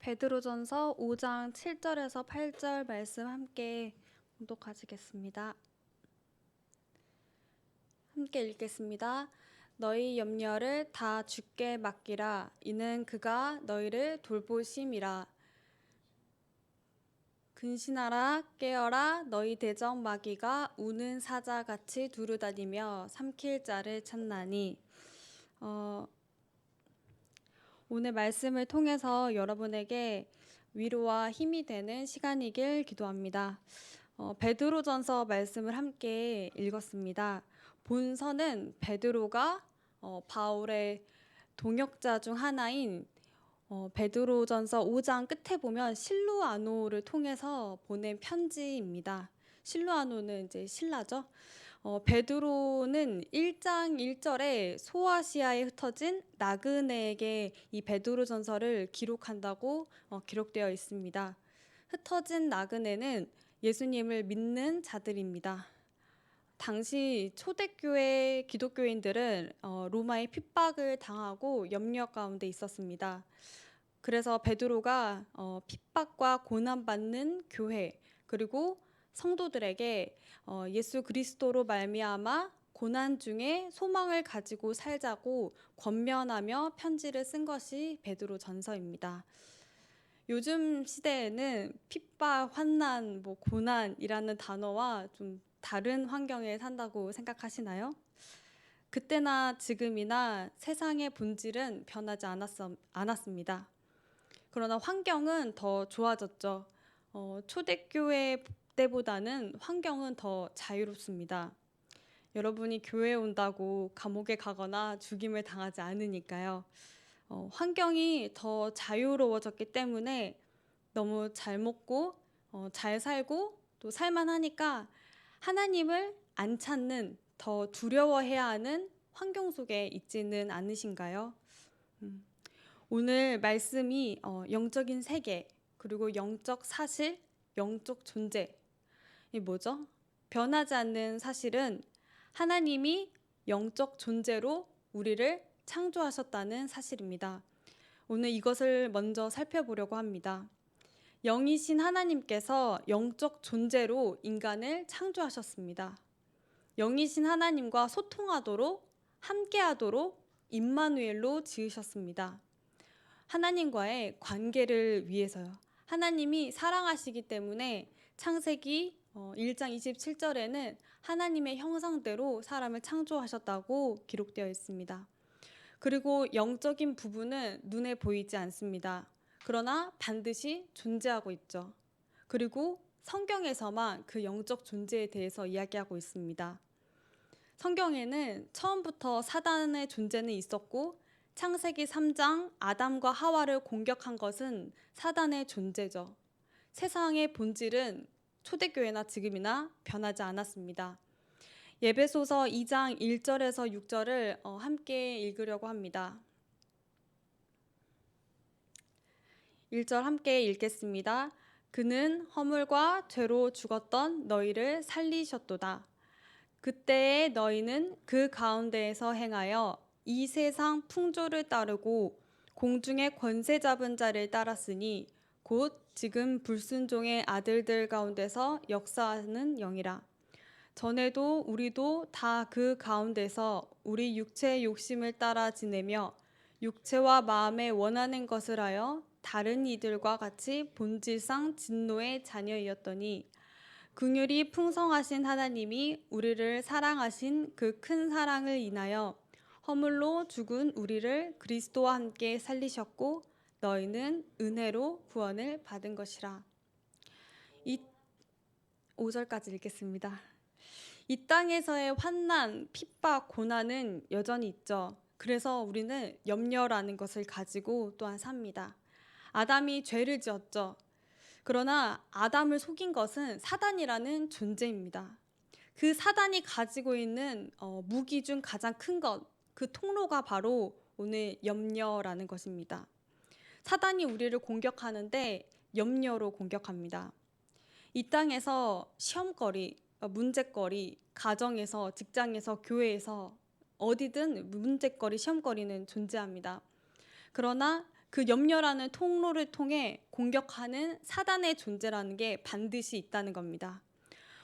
베드로전서 5장 7절에서 8절 말씀 함께 봉독하시겠습니다. 함께 읽겠습니다. 너희 염려를 다 주께 맡기라. 이는 그가 너희를 돌보심이라. 근신하라 깨어라. 너희 대적 마귀가 우는 사자같이 두루다니며 삼킬 자를 찾나니. 오늘 말씀을 통해서 여러분에게 위로와 힘이 되는 시간이길 기도합니다. 베드로전서 말씀을 함께 읽었습니다. 본서는 베드로가 바울의 동역자 중 하나인 베드로전서 5장 끝에 보면 실루아노를 통해서 보낸 편지입니다. 실루아노는 이제 신라죠. 베드로는 1장 1절에 소아시아에 흩어진 나그네에게 이 베드로전서를 기록한다고 기록되어 있습니다. 흩어진 나그네는 예수님을 믿는 자들입니다. 당시 초대교회 기독교인들은 로마의 핍박을 당하고 염려 가운데 있었습니다. 그래서 베드로가 핍박과 고난받는 교회 그리고 성도들에게 예수 그리스도로 말미암아 고난 중에 소망을 가지고 살자고 권면하며 편지를 쓴 것이 베드로전서입니다. 요즘 시대에는 핍박, 환난, 고난이라는 단어와 좀 다른 환경에 산다고 생각하시나요? 그때나 지금이나 세상의 본질은 변하지 않았습니다. 그러나 환경은 더 좋아졌죠. 초대교회 때보다는 환경은 더 자유롭습니다. 여러분이 교회에 온다고 감옥에 가거나 죽임을 당하지 않으니까요. 환경이 더 자유로워졌기 때문에 너무 잘 먹고 잘 살고 또 살만하니까 하나님을 안 찾는 더 두려워해야 하는 환경 속에 있지는 않으신가요? 오늘 말씀이 영적인 세계 그리고 영적 사실, 영적 존재 이 뭐죠? 변하지 않는 사실은 하나님이 영적 존재로 우리를 창조하셨다는 사실입니다. 오늘 이것을 먼저 살펴보려고 합니다. 영이신 하나님께서 영적 존재로 인간을 창조하셨습니다. 영이신 하나님과 소통하도록 함께하도록 임마누엘로 지으셨습니다. 하나님과의 관계를 위해서요. 하나님이 사랑하시기 때문에 창세기 1장 27절에는 하나님의 형상대로 사람을 창조하셨다고 기록되어 있습니다. 그리고 영적인 부분은 눈에 보이지 않습니다. 그러나 반드시 존재하고 있죠. 그리고 성경에서만 그 영적 존재에 대해서 이야기하고 있습니다. 성경에는 처음부터 사단의 존재는 있었고 창세기 3장 아담과 하와를 공격한 것은 사단의 존재죠. 세상의 본질은 초대교회나 지금이나 변하지 않았습니다. 예배소서 2장 1절에서 6절을 함께 읽으려고 합니다. 1절 함께 읽겠습니다. 그는 허물과 죄로 죽었던 너희를 살리셨도다. 그때에 너희는 그 가운데에서 행하여 이 세상 풍조를 따르고 공중의 권세 잡은 자를 따랐으니 곧 지금 불순종의 아들들 가운데서 역사하는 영이라. 전에도 우리도 다 그 가운데서 우리 육체의 욕심을 따라 지내며 육체와 마음에 원하는 것을 하여 다른 이들과 같이 본질상 진노의 자녀이었더니 긍휼이 풍성하신 하나님이 우리를 사랑하신 그 큰 사랑을 인하여 허물로 죽은 우리를 그리스도와 함께 살리셨고 너희는 은혜로 구원을 받은 것이라. 5절까지 읽겠습니다. 이 땅에서의 환난, 핍박, 고난은 여전히 있죠. 그래서 우리는 염려라는 것을 가지고 또한 삽니다. 아담이 죄를 지었죠. 그러나 아담을 속인 것은 사단이라는 존재입니다. 그 사단이 가지고 있는 무기 중 가장 큰 것, 그 통로가 바로 오늘 염려라는 것입니다. 사단이 우리를 공격하는데 염려로 공격합니다. 이 땅에서 시험거리, 문제거리, 가정에서, 직장에서, 교회에서 어디든 문제거리, 시험거리는 존재합니다. 그러나 그 염려라는 통로를 통해 공격하는 사단의 존재라는 게 반드시 있다는 겁니다.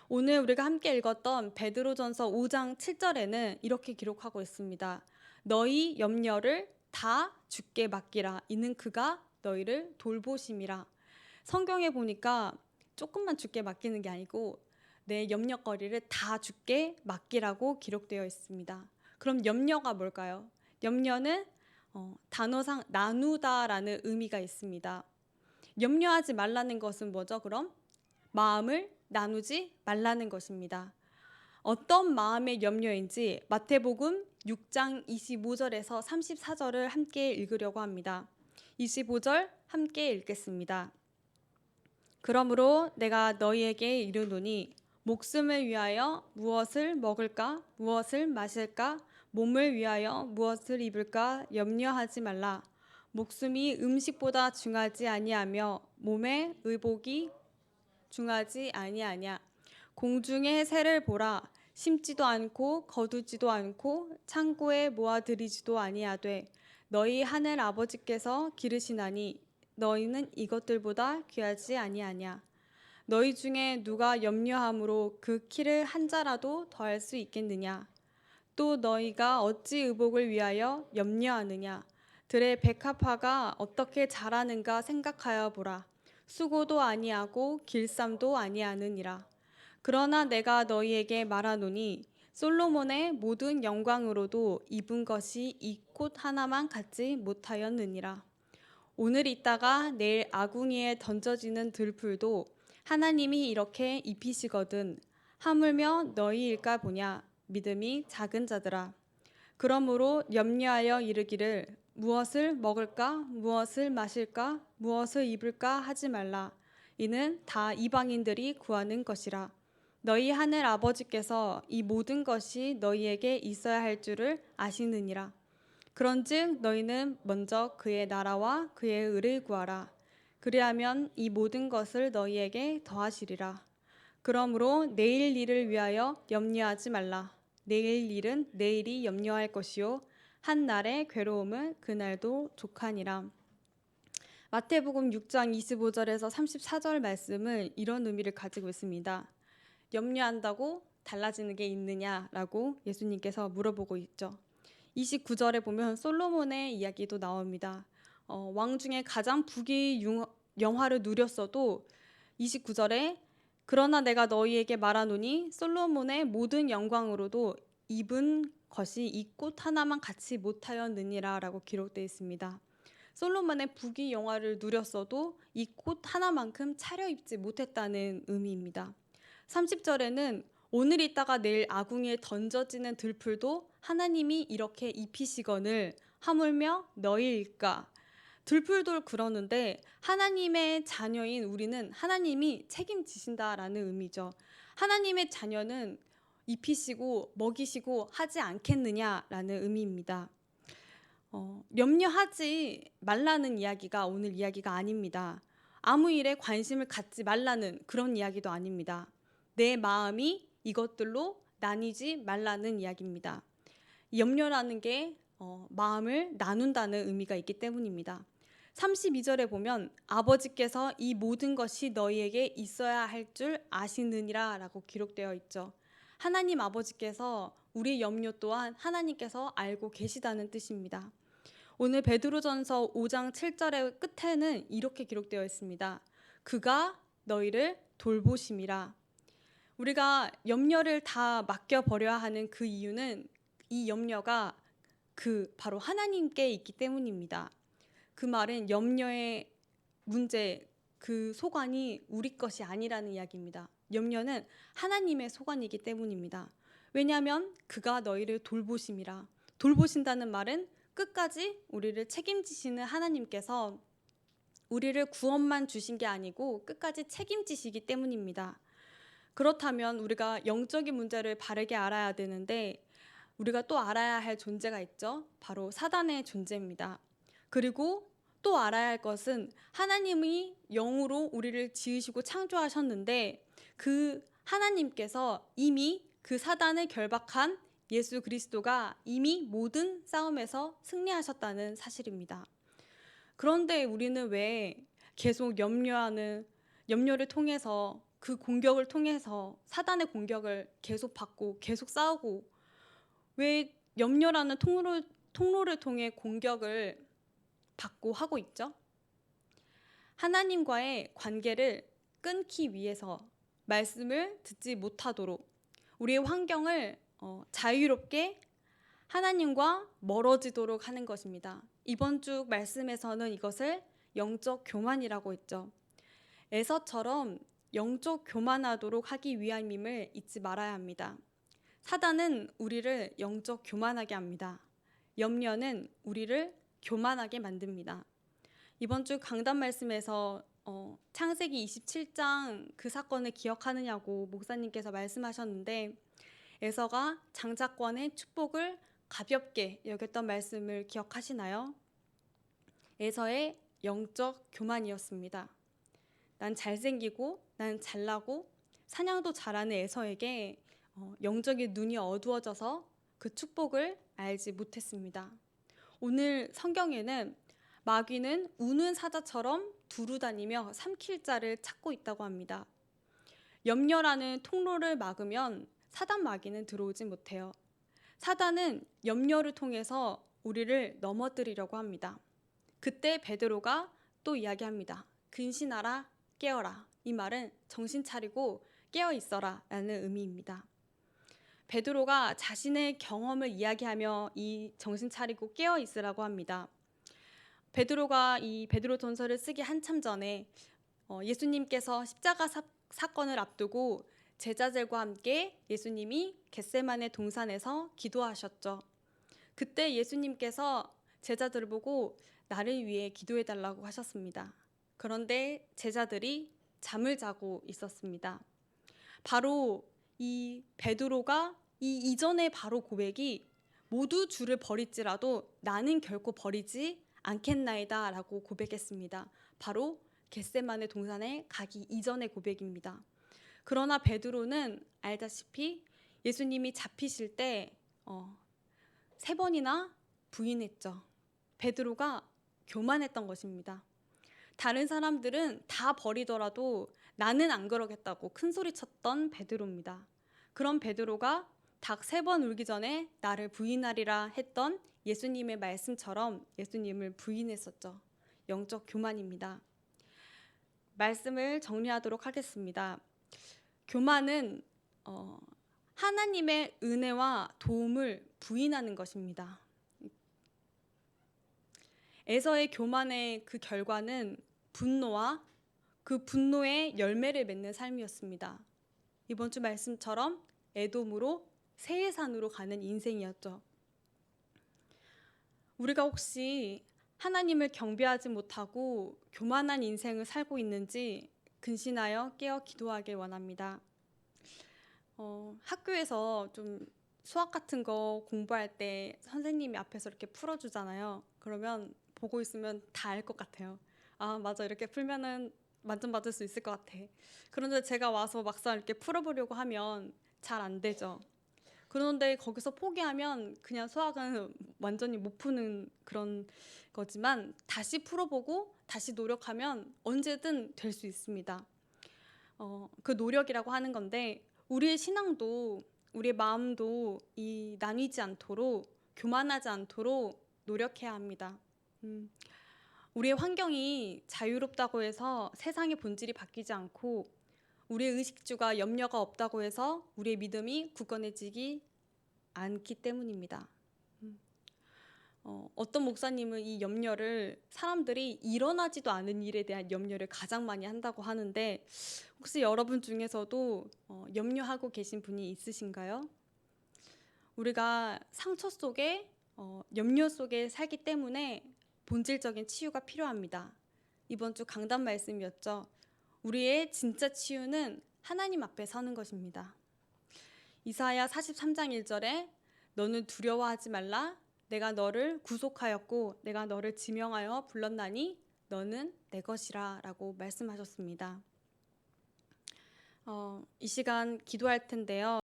오늘 우리가 함께 읽었던 베드로전서 5장 7절에는 이렇게 기록하고 있습니다. 너희 염려를 다 주께 맡기라. 이는 그가 너희를 돌보심이라. 성경에 보니까 조금만 주께 맡기는 게 아니고 내 염려거리를 다 주께 맡기라고 기록되어 있습니다. 그럼 염려가 뭘까요? 염려는 단어상 나누다라는 의미가 있습니다. 염려하지 말라는 것은 뭐죠? 그럼 마음을 나누지 말라는 것입니다. 어떤 마음의 염려인지 마태복음 6장 25절에서 34절을 함께 읽으려고 합니다. 25절 함께 읽겠습니다. 그러므로 내가 너희에게 이르노니 목숨을 위하여 무엇을 먹을까, 무엇을 마실까, 몸을 위하여 무엇을 입을까 염려하지 말라. 목숨이 음식보다 중하지 아니하며 몸의 의복이 중하지 아니하냐. 공중의 새를 보라. 심지도 않고 거두지도 않고 창고에 모아들이지도 아니하되 너희 하늘 아버지께서 기르시나니 너희는 이것들보다 귀하지 아니하냐. 너희 중에 누가 염려함으로 그 키를 한 자라도 더할 수 있겠느냐. 또 너희가 어찌 의복을 위하여 염려하느냐. 들의 백합화가 어떻게 자라는가 생각하여 보라. 수고도 아니하고 길쌈도 아니하느니라. 그러나 내가 너희에게 말하노니 솔로몬의 모든 영광으로도 입은 것이 이 꽃 하나만 갖지 못하였느니라. 오늘 있다가 내일 아궁이에 던져지는 들풀도 하나님이 이렇게 입히시거든 하물며 너희일까 보냐. 믿음이 작은 자들아. 그러므로 염려하여 이르기를 무엇을 먹을까, 무엇을 마실까, 무엇을 입을까 하지 말라. 이는 다 이방인들이 구하는 것이라. 너희 하늘 아버지께서 이 모든 것이 너희에게 있어야 할 줄을 아시느니라. 그런즉 너희는 먼저 그의 나라와 그의 의를 구하라. 그리하면 이 모든 것을 너희에게 더하시리라. 그러므로 내일 일을 위하여 염려하지 말라. 내일 일은 내일이 염려할 것이요 한 날의 괴로움은 그날도 족하니라. 마태복음 6장 25절에서 34절 말씀은 이런 의미를 가지고 있습니다. 염려한다고 달라지는 게 있느냐라고 예수님께서 물어보고 있죠. 29절에 보면 솔로몬의 이야기도 나옵니다. 왕 중에 가장 영화를 누렸어도 29절에 그러나 내가 너희에게 말하노니 솔로몬의 모든 영광으로도 입은 것이 이 꽃 하나만 갖지 못하였느니라 라고 기록되어 있습니다. 솔로몬의 부귀 영화를 누렸어도 이 꽃 하나만큼 차려입지 못했다는 의미입니다. 30절에는 오늘 있다가 내일 아궁이에 던져지는 들풀도 하나님이 이렇게 입히시거늘 하물며 너희일까. 들풀도 그러는데 하나님의 자녀인 우리는 하나님이 책임지신다라는 의미죠. 하나님의 자녀는 입히시고 먹이시고 하지 않겠느냐라는 의미입니다. 염려하지 말라는 이야기가 오늘 이야기가 아닙니다. 아무 일에 관심을 갖지 말라는 그런 이야기도 아닙니다. 내 마음이 이것들로 나뉘지 말라는 이야기입니다. 염려라는 게 마음을 나눈다는 의미가 있기 때문입니다. 32절에 보면 아버지께서 이 모든 것이 너희에게 있어야 할 줄 아시느니라 라고 기록되어 있죠. 하나님 아버지께서 우리 염려 또한 하나님께서 알고 계시다는 뜻입니다. 오늘 베드로전서 5장 7절의 끝에는 이렇게 기록되어 있습니다. 그가 너희를 돌보심이라. 우리가 염려를 다 맡겨버려야 하는 그 이유는 이 염려가 바로 하나님께 있기 때문입니다. 그 말은 염려의 문제, 그 소관이 우리 것이 아니라는 이야기입니다. 염려는 하나님의 소관이기 때문입니다. 왜냐하면 그가 너희를 돌보심이라. 돌보신다는 말은 끝까지 우리를 책임지시는 하나님께서 우리를 구원만 주신 게 아니고 끝까지 책임지시기 때문입니다. 그렇다면 우리가 영적인 문제를 바르게 알아야 되는데 우리가 또 알아야 할 존재가 있죠. 바로 사단의 존재입니다. 그리고 또 알아야 할 것은 하나님이 영으로 우리를 지으시고 창조하셨는데 그 하나님께서 이미 그 사단을 결박한 예수 그리스도가 이미 모든 싸움에서 승리하셨다는 사실입니다. 그런데 우리는 왜 계속 염려를 통해서 그 공격을 통해서 사단의 공격을 계속 받고 계속 싸우고 왜 염려라는 통로를 통해 공격을 받고 하고 있죠? 하나님과의 관계를 끊기 위해서 말씀을 듣지 못하도록 우리의 환경을 자유롭게 하나님과 멀어지도록 하는 것입니다. 이번 주 말씀에서는 이것을 영적 교만이라고 했죠. 에서처럼 영적 교만하도록 하기 위함임을 잊지 말아야 합니다. 사단은 우리를 영적 교만하게 합니다. 염려는 우리를 교만하게 만듭니다. 이번 주 강단 말씀에서 창세기 27장 그 사건을 기억하느냐고 목사님께서 말씀하셨는데 에서가 장자권의 축복을 가볍게 여겼던 말씀을 기억하시나요? 에서의 영적 교만이었습니다. 난 잘생기고 난 잘나고 사냥도 잘하는 에서에게 영적인 눈이 어두워져서 그 축복을 알지 못했습니다. 오늘 성경에는 마귀는 우는 사자처럼 두루다니며 삼킬 자를 찾고 있다고 합니다. 염려라는 통로를 막으면 사단 마귀는 들어오지 못해요. 사단은 염려를 통해서 우리를 넘어뜨리려고 합니다. 그때 베드로가 또 이야기합니다. 근신하라, 깨어라. 이 말은 정신 차리고 깨어 있어라 라는 의미입니다. 베드로가 자신의 경험을 이야기하며 이 정신 차리고 깨어 있으라고 합니다. 베드로가 이 베드로전서를 쓰기 한참 전에 예수님께서 십자가 사건을 앞두고 제자들과 함께 예수님이 겟세마네 동산에서 기도하셨죠. 그때 예수님께서 제자들을 보고 나를 위해 기도해 달라고 하셨습니다. 그런데 제자들이 잠을 자고 있었습니다. 바로 이 베드로가 이 이전의 바로 고백이 모두 주를 버릴지라도 나는 결코 버리지 않겠나이다 라고 고백했습니다. 바로 겟세마네 동산에 가기 이전의 고백입니다. 그러나 베드로는 알다시피 예수님이 잡히실 때 3번이나 부인했죠. 베드로가 교만했던 것입니다. 다른 사람들은 다 버리더라도 나는 안 그러겠다고 큰 소리 쳤던 베드로입니다. 그런 베드로가 닭 3번 울기 전에 나를 부인하리라 했던 예수님의 말씀처럼 예수님을 부인했었죠. 영적 교만입니다. 말씀을 정리하도록 하겠습니다. 교만은 하나님의 은혜와 도움을 부인하는 것입니다. 에서의 교만의 그 결과는 분노와 그 분노의 열매를 맺는 삶이었습니다. 이번 주 말씀처럼 에돔으로 세해산으로 가는 인생이었죠. 우리가 혹시 하나님을 경배하지 못하고 교만한 인생을 살고 있는지 근신하여 깨어 기도하길 원합니다. 학교에서 좀 수학 같은 거 공부할 때 선생님이 앞에서 이렇게 풀어주잖아요. 그러면 보고 있으면 다 알 것 같아요. 아, 맞아. 이렇게 풀면은 만점 받을 수 있을 것 같아. 그런데 제가 와서 막상 이렇게 풀어보려고 하면 잘 안 되죠. 그런데 거기서 포기하면 그냥 수학은 완전히 못 푸는 그런 거지만 다시 풀어보고 다시 노력하면 언제든 될 수 있습니다. 그 노력이라고 하는 건데 우리의 신앙도 우리의 마음도 이 나뉘지 않도록 교만하지 않도록 노력해야 합니다. 우리의 환경이 자유롭다고 해서 세상의 본질이 바뀌지 않고 우리의 의식주가 염려가 없다고 해서 우리의 믿음이 굳건해지지 않기 때문입니다. 어떤 목사님은 이 염려를 사람들이 일어나지도 않은 일에 대한 염려를 가장 많이 한다고 하는데 혹시 여러분 중에서도 염려하고 계신 분이 있으신가요? 우리가 상처 속에 염려 속에 살기 때문에 본질적인 치유가 필요합니다. 이번 주 강단 말씀이었죠. 우리의 진짜 치유는 하나님 앞에 서는 것입니다. 이사야 43장 1절에 너는 두려워하지 말라. 내가 너를 구속하였고 내가 너를 지명하여 불렀나니 너는 내 것이라 라고 말씀하셨습니다. 이 시간 기도할 텐데요.